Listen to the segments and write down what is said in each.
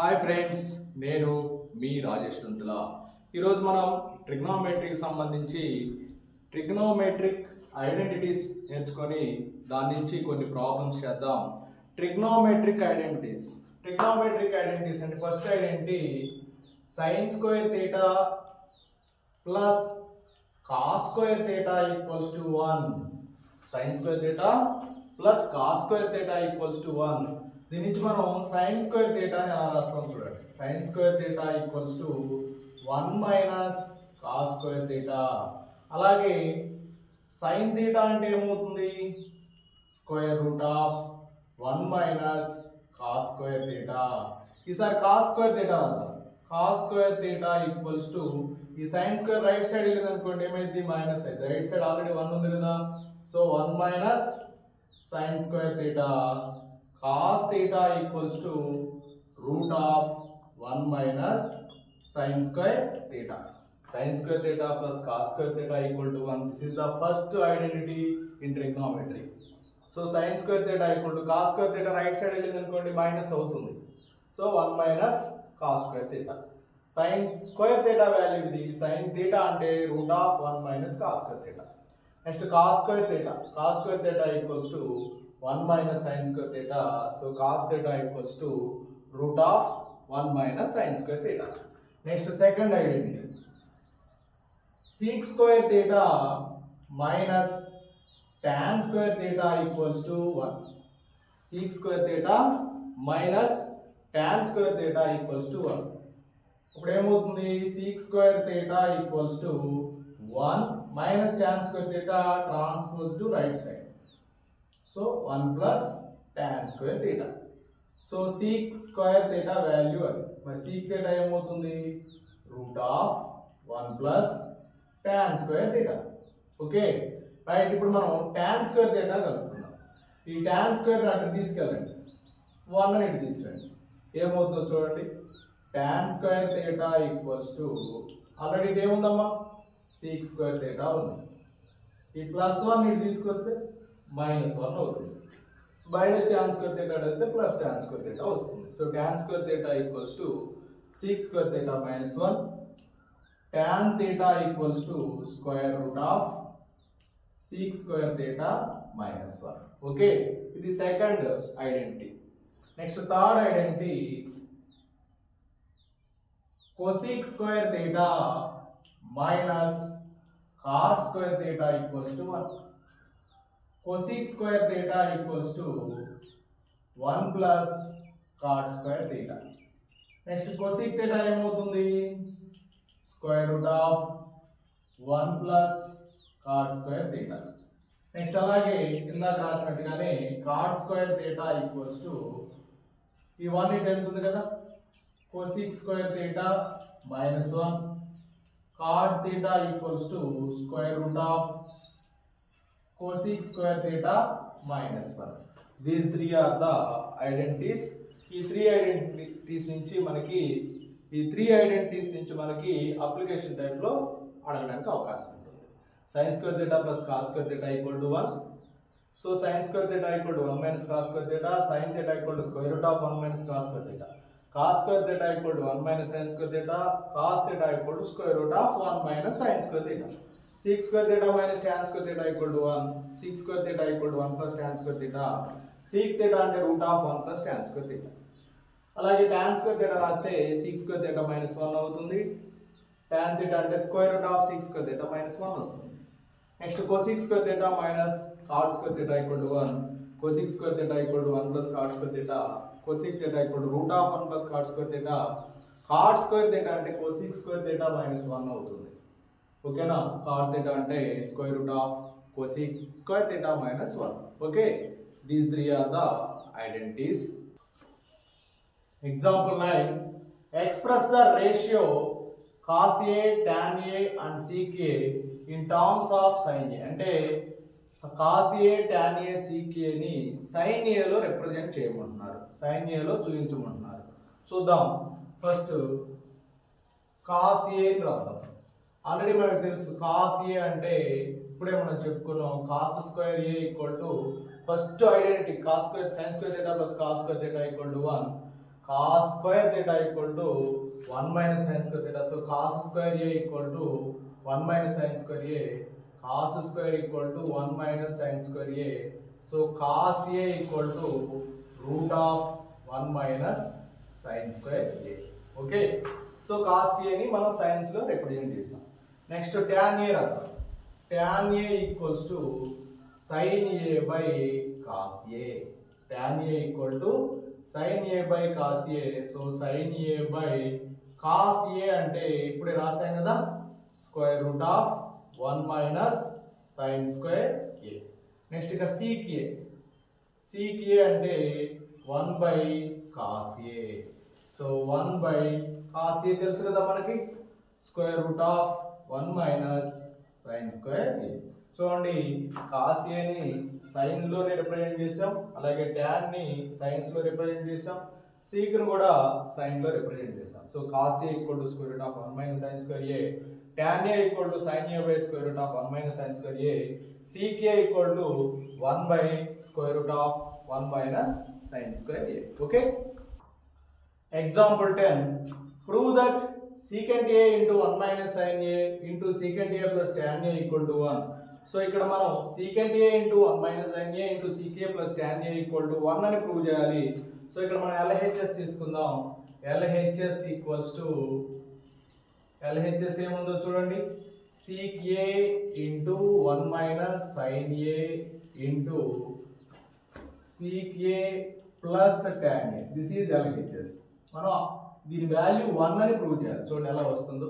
Hi friends, నేను మీ రాజేష్ దంతుల. ఈరోజు మనం ట్రిగ్నోమెట్రీకి సంబంధించి ట్రిగ్నోమెట్రిక్ ఐడెంటిటీస్ నేర్చుకొని దాని నుంచి కొన్ని ప్రాబ్లమ్స్ చేద్దాం. ట్రిగ్నోమెట్రిక్ ఐడెంటిటీస్ అంటే first identity sin square theta plus cos square theta equals to 1. sin square theta plus cos square theta equals to 1. దీని నుంచి మనం sin square theta అని ఎలా రాస్తాం చూడండి. sin square theta equals to 1 minus cos square theta. అలాగే sin theta అంటే ఏమవుతుంది? square root of 1 minus cos square theta. ఈసారి cos square theta రాద్దాం. cos square theta equals to ఈ sin square రైట్ సైడ్ వెళ్ళింది అనుకోండి, ఏమైంది? మైనస్ అయింది. రైట్ సైడ్ ఆల్రెడీ 1 ఉంది కదా, so 1 minus sin square theta. cos theta equals to root of 1 minus sin square theta. sin square theta plus cos square theta equal to 1. This is the first identity in trigonometry. So sin square theta equal to cos square theta right side వెళ్ళింది అనుకోండి, minus అవుతుంది. So 1 minus cos square theta. sin square theta value ఇది. sin theta అంటే root of 1 minus cos square theta. Next cos square theta. cos square theta equals to 1 minus sin square theta. So cos theta equals to root of 1 minus sin square theta. Next second identity. sec square theta minus tan square theta equals to 1. sec square theta minus tan square theta equals to 1. ఇప్పుడు ఏమవుతుంది? sec square theta equals to 1 minus tan square theta transpose to right side. So 1 plus tan square theta. So sec square theta value అది. మరి sec theta ఏమవుతుంది? root of 1 plus tan square theta. Okay right. ఇప్పుడు మనం tan square theta కలుపుకుందాం. ఈ tan square theta అటు తీసుకెళ్ళండి, 1 అని ఇటు తీసుకురండి. ఏమవుతుందో చూడండి. tan square theta equals to already ఇది ఏముందమ్మా? sec square theta ఉంది. ఈ ప్లస్ 1 ఇటు తీసుకొస్తే మైనస్ 1 అవుతుంది. మైనస్ tan square theta అయితే ప్లస్ tan square theta వస్తుంది. So tan square theta equals to sec square theta minus 1. tan theta equals to square root of sec square theta minus 1. Okay, ఇది second identity. Next third identity cosec square theta minus cot square theta equals to 1. cosec square theta equals to 1 plus cot square theta. Next cosec theta ఏమవుతుంది? square root of 1 plus cot square theta. Next అలాగే ఇందాక రాసినట్టుగానే cot square theta equals to ఈ 1 ఇటు వెళ్తుంది కదా, cosec square theta minus 1. cot theta equals to square root of cosec square theta minus 1. These three are the identities. ఈ three identities నుంచి మనకి application టైప్లో అడగడానికి అవకాశం ఉంటుంది. sin square theta plus cos square theta equal to 1. So sin square theta equal to 1 minus cos square theta. sin theta equal to square root of 1 minus cos square theta. cos square theta equal to 1 minus sin square theta. cos theta equal to square root of 1 minus sin square theta. sec square theta minus tan square theta equal to 1. sec square theta equal to 1 plus tan square theta. sec theta అంటే root of 1 plus tan square theta. అలాగే tan square theta రాస్తే sec square theta minus 1 అవుతుంది. tan theta అంటే square root of sec square theta minus 1 వస్తుంది. Next cosec square theta minus cot square theta equal to 1. cosec square theta equal to 1 plus cot square theta. cosec theta equal to root of 1 plus cot square theta. cot square theta అంటే cosec square theta minus 1 అవుతుంది. ఓకేనా? cot theta అంటే square root of cosec square theta minus 1. Okay, these three are the identities. Example 9. Express the ratio cos A, tan A and sec A in terms of sin A. అంటే cos A, tan A, sec A ని sin A లో represent చేయమంటున్నారు, sin A లో చూపించమంటున్నారు. చూద్దాం. First cos A ని రాద్దాం. Already మనకు తెలుసు cos A అంటే ఇప్పుడే మనం చెప్పుకున్నాం, cos square A equal to first identity cos square sin square theta plus cos square theta equal to 1. cos square theta equal to 1 minus sin square theta. So cos square a equal to 1 minus sin square a. Cos square equal to 1 minus sin square a. So cos a equal to root of 1 minus sin square a. Okay. So cos a ni మనం science లో represent చేసాం. Next tan a రాద్దాం. tan a equals to sin a by cos a. tan a equal to sin a by cos a. So sin a by cos a అంటే ఇప్పుడే రాసాం కదా, square root of 1 minus sin square a. Next ఇక sec a. sec a అంటే 1 by cos a. So 1 by cos a తెలుసు కదా మనకి, square root of 1 minus sin square a. చూడండి, cos a ని sin లోనే రిప్రజెంట్ చేసాం, అలాగే tan ని sines లో రిప్రజెంట్ చేసాం, sec ను కూడా sin లో రిప్రజెంట్ చేసాం. So cos a equal to square root of 1 minus sin square a, tan a equal to sin a by square root of 1 minus sin square a, sec a equal to 1 by square root of 1 minus sin square a. Okay. Example 10. Prove that secant a into 1 minus sin a into secant a plus tan a equal to 1. So ఇక్కడ మనం secant a into 1 minus sin a into sec a plus tan a equal to 1 అని prove చేయాలి. So ఇక్కడ మనం LHS తీసుకుందాం. LHS equals to, LHS ఏముందో చూడండి, sec a into 1 minus sin a into sec a plus tan a. This is LHS. మనం దీని value 1 అని ప్రూవ్ చేయాలి. చూడండి ఎలా వస్తుందో.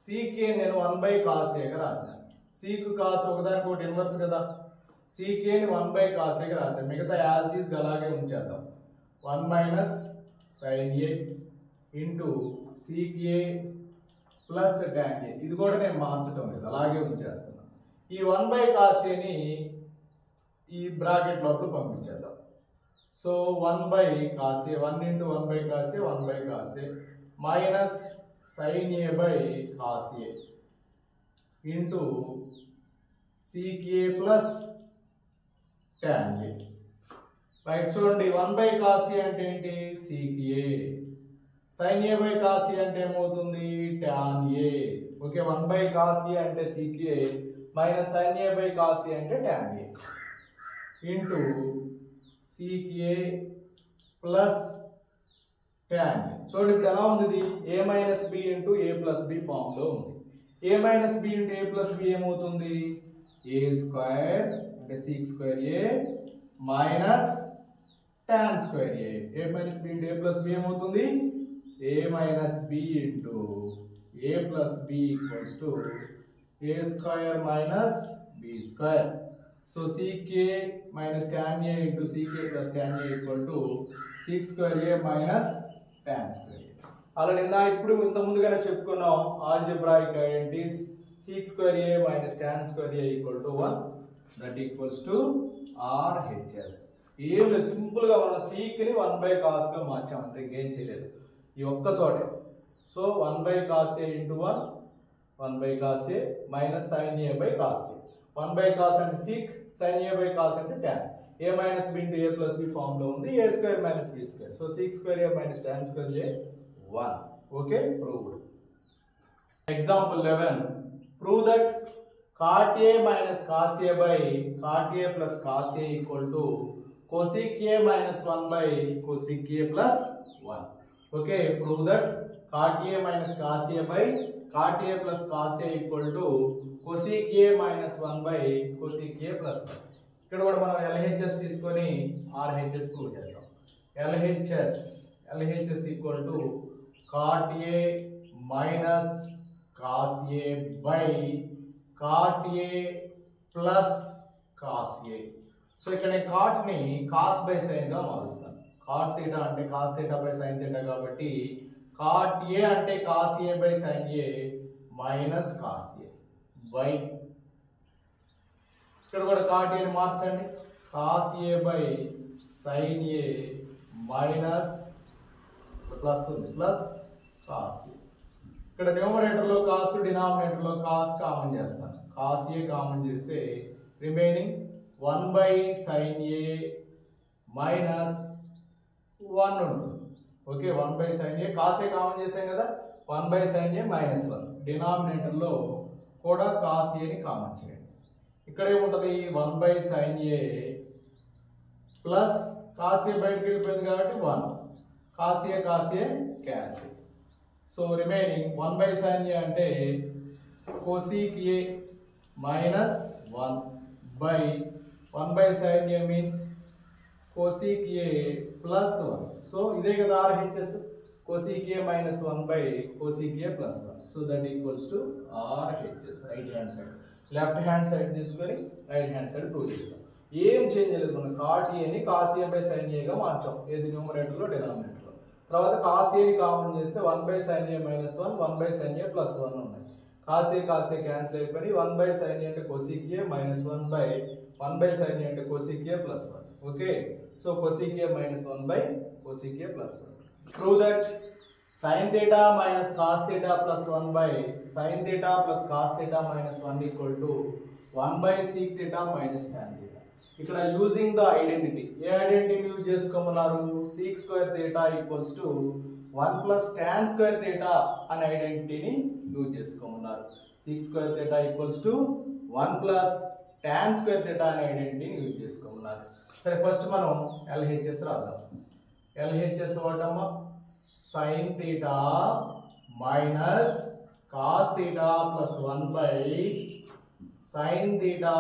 sec a నేను 1 by cos a గా రాశాను. sec cos ఒకదానికి ఒకటి ఇన్వర్స్ కదా, sec a ని 1 by cos a గా రాశాను. మిగతా యాజ్ ఇట్ ఈస్ అలాగే ఉంచేద్దాం. 1 minus sin a into sec a plus tan a. ఇది కూడా నేను మార్చడం లేదు, అలాగే ఉంచేస్తున్నాను. ఈ 1 by cos a ని ఈ బ్రాకెట్ లోపల పంపించేద్దాం. So 1 by cos a, 1 into 1 by cos a, 1 by cos a minus sin a by cos a into sec a plus tan a. Right, చూడండి 1 by cos a అంటే ఏంటి, sec a. sin a by cos a అంటే ఏమవుతుంది, tan a. Okay, 1 by cos a అంటే sec a minus sin a by cos a అంటే tan a into sec a plus tan a. చూడండి ఇప్పుడు ఎలా ఉంది, ఇది a minus b into a plus b form లో ఉంది. a minus b into a plus b ఏమవుతుంది, a square అంటే sec square a minus tan square a. a minus b into a plus b ఏమవుతుంది, a minus b into a plus b equals to a square minus b square. So sec a minus tan a into sec a plus tan a equal to sec square a minus tan square a. Already ఇప్పుడు ఇంత ముందుగానే చెప్పుకున్నాం algebraic identities. sec square a minus tan square a equal to 1, that equals to RHS. ఏం లేదు, simple గా మనం sec ని 1 by cos గా మార్చాం, అంతే, ఇంకేం చేయలేదు ఈ ఒక్క చోటే. So 1 by cos a into 1, 1 by cos a minus sin a by cos a. 1 by cos అంటే sec, sin a by cos అంటే tan. a minus b into a plus b form లో ఉంది, a square minus b square. So sec square a minus tan square a 1. Okay, proved. Example 11. Prove that cot a minus cos a by cot a plus cos a equal to cosec a minus 1 by cosec a plus 1. Okay, prove that cot a minus cos a by cot a plus cos a equal to cosec a minus 1 by cosec a plus 1. ఇక్కడ కూడా మనం LHS తీసుకొని RHS prove చేద్దాం. LHS equal to cot a minus cos a by cot a plus cos a. So ఇక్కడ నేను cot ని cos by sin గా మారుస్తాను. cot theta అంటే cos theta by sin theta కాబట్టి cot a అంటే cos a by sin a minus cos a by, ఇక్కడ కూడా cot a ని మార్చండి, cos a by sin a minus plus ఉంది ప్లస్ cos a. ఇక్కడ న్యూమరేటర్ లో cos, డినామినేటర్ లో cos కామన్ చేస్తాను. cos a కామన్ చేస్తే remaining 1 by sin a minus 1 ఉంటుంది. Okay 1/sin a cos a common చేసాం కదా 1/sin a మైనస్ 1 డినామినేటర్లో కూడా cos a ని కామన్ చేయండి ఇక్కడ ఏముంటుంది 1/sin a plus cos a బయటకు వెళ్ళిపోయింది కాబట్టి 1 cos a cancel so remaining 1/sin a అంటే cosec a minus 1 by 1/sin a means cosec a plus 1 so ఇదే కదా RHS cosec a minus 1 by cosec a plus 1 so that equals to RHS right hand side left hand side తీసుకొని right hand side prove చేసాం ఏం change లేదు మనం cot a ని cos a by sin a గా మార్చాం ఏది numerator లో denominator లో తర్వాత cos a ని కామన్ చేస్తే 1/sin a minus 1 1/sin a plus 1 ఉన్నాయి cos a cancel అయిపోయి 1/sin a అంటే cosec a minus 1 by 1/sin a అంటే cosec a plus 1 okay so cosec a minus 1 by cosec a plus 1 prove that sin theta minus cos theta plus 1 by sin theta plus cos theta minus 1 equal to 1 by sec theta minus tan theta ఇక్కడ using the identity a identity use చేసుకోమన్నారు sec square theta equals to 1 plus tan square theta అనే ఐడెంటిటీని use చేసుకోమన్నారు sec square theta equals to 1 plus tan square theta అనే ఐడెంటిటీని use చేసుకోమన్నారు సరే first మనం LHS రాద్దాం LHS వాడమ్మా sin theta minus cos theta plus 1 by sin theta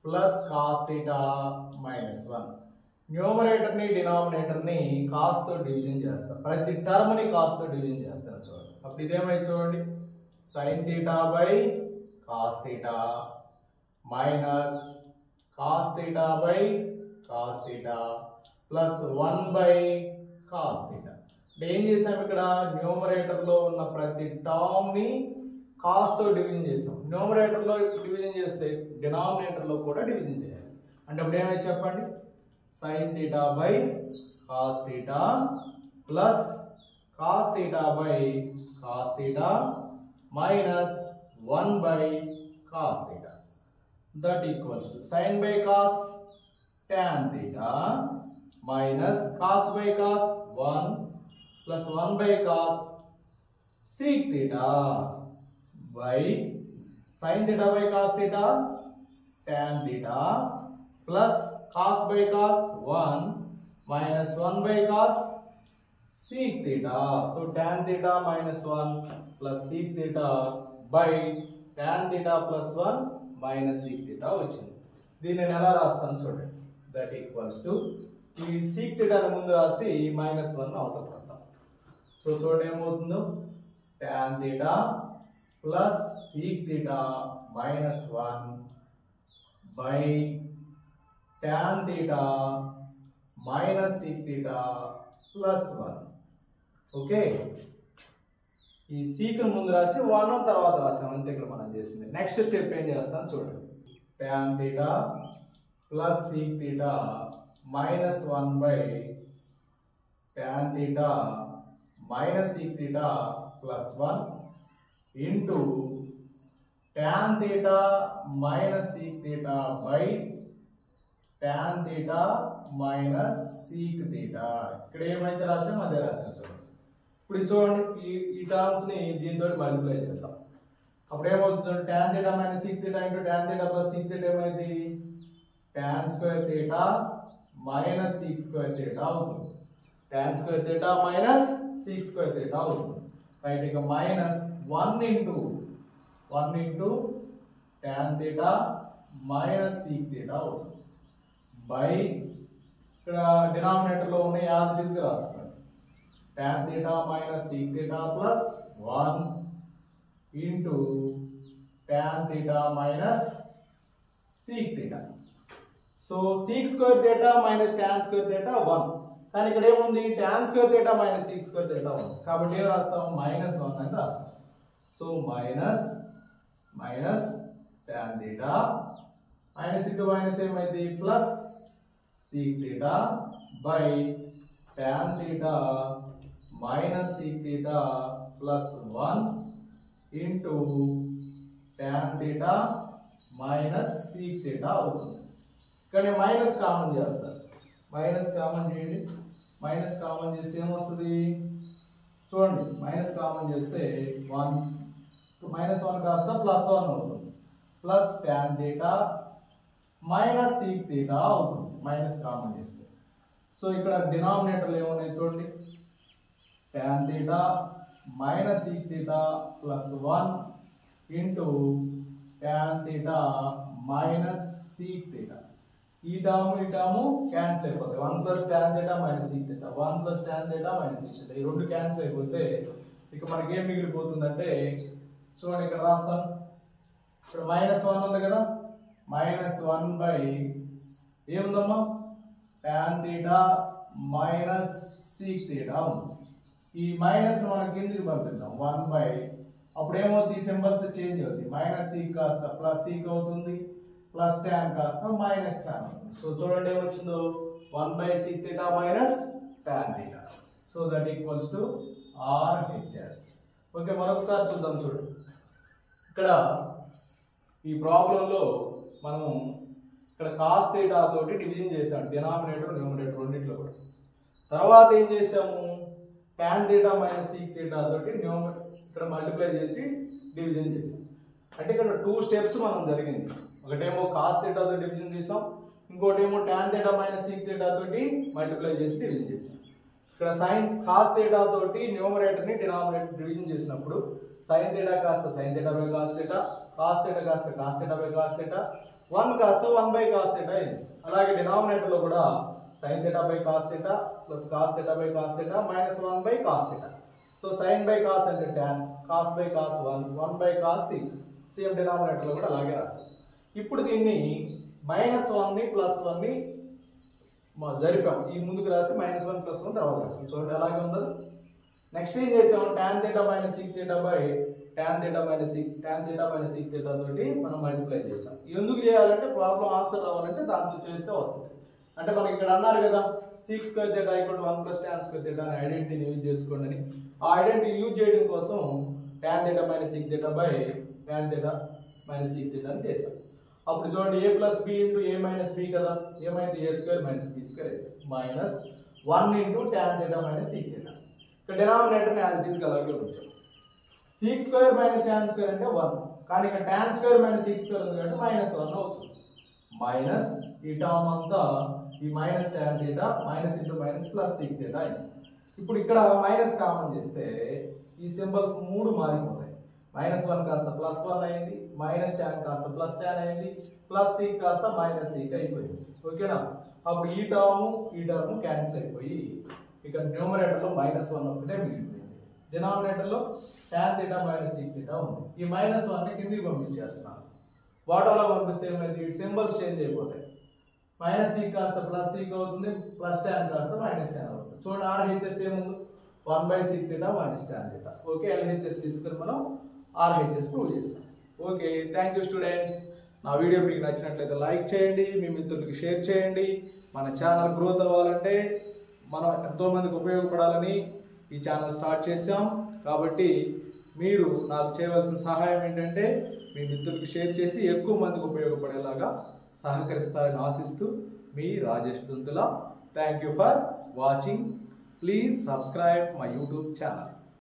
plus cos theta minus 1 numerator ని denominator ని cos తో division చేస్తాం ప్రతి టర్మ్ ని cos తో డివిజన్ చేస్తాను చూడండి అప్పుడు ఇదేమైంది చూడండి sin theta by cos theta minus cos theta by cos theta plus 1 by cos theta ఏం చేసాం ఇక్కడ న్యూమరేటర్ లో ఉన్న ప్రతి టర్మ్ ని cos తో డివిజన్ చేసాం న్యూమరేటర్ లో డివిజన్ చేస్తే డినామినేటర్ లో కూడా డివిజన్ చేయాలి అంటే అప్పుడు ఏమైంది చెప్పండి sin theta by cos theta plus cos theta by cos theta minus 1 by cos theta that equals to sin by cos tan theta minus cos by cos 1 plus 1 by cos sec theta by sin theta by cos theta tan theta plus cos by cos 1 minus 1 by cos sec theta so tan theta minus 1 plus sec theta by tan theta plus 1 minus sec theta వచ్చింది దీన్ని నేను ఎలా రాస్తాను చూడండి that equals to ఈ sec theta ని ముందు రాసి minus 1 అవతల పెడతాం సో చూడండి ఏమవుతుందో tan theta plus sec theta minus 1 by tan theta minus sec theta plus 1 okay ఈ sec ముందు రాసి 1 తర్వాత రాసాం అంతే ఇక్కడ మనం చేసింది నెక్స్ట్ స్టెప్ ఏం చేస్తాం చూడండి tan theta plus sec theta minus 1 by tan theta minus sec theta plus 1 into tan theta minus sec theta by tan theta minus sec theta ఇక్కడ ఏమైతే రాసామో అదే రాసాం చూడండి ఇప్పుడు చూడండి ఈ టర్మ్స్ ని దీంతో మల్టిప్లై చేద్దాం అప్పుడు ఏమవుతుంది tan theta minus sec theta into tan theta plus sec theta ఏమైంది tan square theta minus sec square theta అవుతుంది tan square theta minus sec square theta అవుతుంది రైట్ ఇక minus 1 into tan theta minus sec theta అవుతుంది by ఇక్కడ denominator లో ఉన్న as it is గా రాసుకోండి tan theta minus sec theta plus 1 into tan theta minus sec theta so sec square theta minus tan square theta 1 కానీ ఇక్కడ ఏముంది tan square theta minus sec square theta 1 కాబట్టి ఏం రాస్తాం minus 1 అని రాస్తాం so minus tan theta minus into minus ఏమైంది plus sec theta by tan theta minus sec theta plus 1 into tan theta minus sec theta అవుతుంది ఇక్కడ minus common చేస్తారు minus common చేయండి మైనస్ కామన్ చేస్తే ఏమొస్తుంది చూడండి, మైనస్ కామన్ చేస్తే 1 -1 కాస్త +1 అవుతుంది, ప్లస్ tan θ మైనస్ sec θ అవుతుంది మైనస్ కామన్ చేస్తే. సో ఇక్కడ డినామినేటర్లు ఏమున్నాయి చూడండి, tan θ minus sec θ plus 1 into tan θ minus sec θ. ఈ టర్మ్ క్యాన్సిల్ అయిపోతాయి, 1 plus tan θ minus sec θ, 1 plus tan θ minus sec θ, ఈ రెండు క్యాన్సిల్ అయిపోతే ఇక మనకి ఏం మిగిలిపోతుందంటే చూడండి ఇక్కడ రాస్తాను, ఇక్కడ -1 ఉంది కదా, -1 బై ఏముందమ్మా tan θ మైనస్ sec θ ఉంది. ఈ మైనస్ మనం కిందికి పంపిద్దాం, 1 బై అప్పుడు ఏమవుతుంది, సింబల్స్ చేంజ్ అవుతాయి, మైనస్ sec కాస్త ప్లస్ sec అవుతుంది, ప్లస్ tan కాస్త మైనస్ tan అవుతుంది. సో చూడండి ఏమొచ్చిందో 1 by sec θ minus tan θ. So that equals to RHS. Okay, మరొకసారి చూద్దాం. చూడండి ఇక్కడ ఈ ప్రాబ్లంలో మనము ఇక్కడ cos θ తోటి డివిజన్ చేసాం, డినామినేటర్ న్యూమరేటర్ రెండిట్లో కూడా. తర్వాత ఏం చేసాము, tan θ మైనస్ sec θ తోటి ఇక్కడ మల్టిప్లై చేసి డివిజన్ చేసాం. అంటే ఇక్కడ 2 స్టెప్స్ మనం జరిగింది, ఒకటేమో cos θ తోటి డివిజన్ చేసాం, ఇంకోటేమో tan θ మైనస్ sec θ తోటి మల్టిప్లై చేసి డివిజన్ చేసాం. ఇక్కడ sin cos θ తోటి న్యూమరేటర్ ని డినామినేటర్ డివిజన్ చేసినప్పుడు sin θ కాస్త sin θ బై cos θ, cos θ కాస్త cos θ బై cos θ, 1 కాస్త 1 బై cos θ అయింది. అలాగే డినామినేటర్ లో కూడా sin θ by cos θ plus cos θ by cos θ minus 1 by cos θ. So sin by cos అంటే tan, cos by cos 1 by cos sec, same denominator లో కూడా అలాగే రాసాం. ఇప్పుడు దీన్ని -1 ని +1 ని జరిపాం, ఈ ముందుకు రాసి -1 +1 తర్వాత రాసాం. చూడండి అలాగే ఉందా. నెక్స్ట్ ఏం చేసాం, tan θ minus sec θ by tan θ minus sec θ తోటి మనం మల్టిప్లై చేసాం. ఎందుకు చేయాలంటే ప్రాబ్లం ఆన్సర్ రావాలంటే దాంతో చేస్తే వస్తుంది. అంటే మనకి ఇక్కడ అన్నారు కదా sec స్క్వేర్ θ = 1 + tan స్క్వేర్ θ అనే ఐడెంటిటీని యూజ్ చేసుకోండి అని. ఆ ఐడెంటిటీ యూజ్ చేయడం కోసం tan θ minus sec θ by tan θ minus sec θ అని చేసాం. అప్పుడు చూడండి a plus b into a minus b కదా, ఏమైంది a square minus b square అయితే minus 1 into tan θ minus sec θ. ఇక్కడ డినామినేటర్ని యాజ్ ఇట్ ఈస్ అలాగే ఉంచాం. sec square minus tan square అంటే 1, కానీ ఇక్కడ tan square minus sec square ఉంది కాబట్టి -1 అవుతుంది. మైనస్ ఈ టర్మ్ అంతా ఈ minus tan θ minus into minus plus sec θ అయింది. ఇప్పుడు ఇక్కడ మైనస్ కామన్ చేస్తే ఈ సింబల్స్ 3 మారిపోతాయి, -1 కాస్త +1 అయింది, మైనస్ tan కాస్త ప్లస్ tan అయింది, ప్లస్ sec కాస్త మైనస్ sec అయిపోయింది. ఓకేనా, అప్పుడు ఈ టర్మ్ క్యాన్సిల్ అయిపోయి ఇక న్యూమరేటర్లో -1 ఒకటే మిగిలిపోయింది, డినామినేటర్లో tan θ మైనస్ sec θ ఉంది. ఈ -1 ని కిందికి పంపించేస్తున్నాను, వాటర్లో పంపిస్తే ఏమైంది, ఈ సింబల్స్ చేంజ్ అయిపోతాయి, మైనస్ sec కాస్త ప్లస్ sec అవుతుంది, ప్లస్ tan కాస్త మైనస్ tan అవుతుంది. చూడండి RHS ఏముంది, 1 by sec θ minus tan θ. Okay, LHS తీసుకుని మనం RHS ప్రూవ్ చేసాం. Okay, thank you students. నా వీడియో మీకు నచ్చినట్లయితే లైక్ చేయండి, మీ మిత్రులకి షేర్ చేయండి. మన ఛానల్ గ్రోత్ అవ్వాలంటే మనం ఎంతోమందికి ఉపయోగపడాలని ఈ ఛానల్ స్టార్ట్ చేసాం. కాబట్టి మీరు నాకు చేయవలసిన సహాయం ఏంటంటే మీ మిత్రులకి షేర్ చేసి ఎక్కువ మందికి ఉపయోగపడేలాగా సహకరిస్తారని ఆశిస్తూ మీ Rajesh Dunthula. Thank you for watching. Please subscribe my YouTube channel.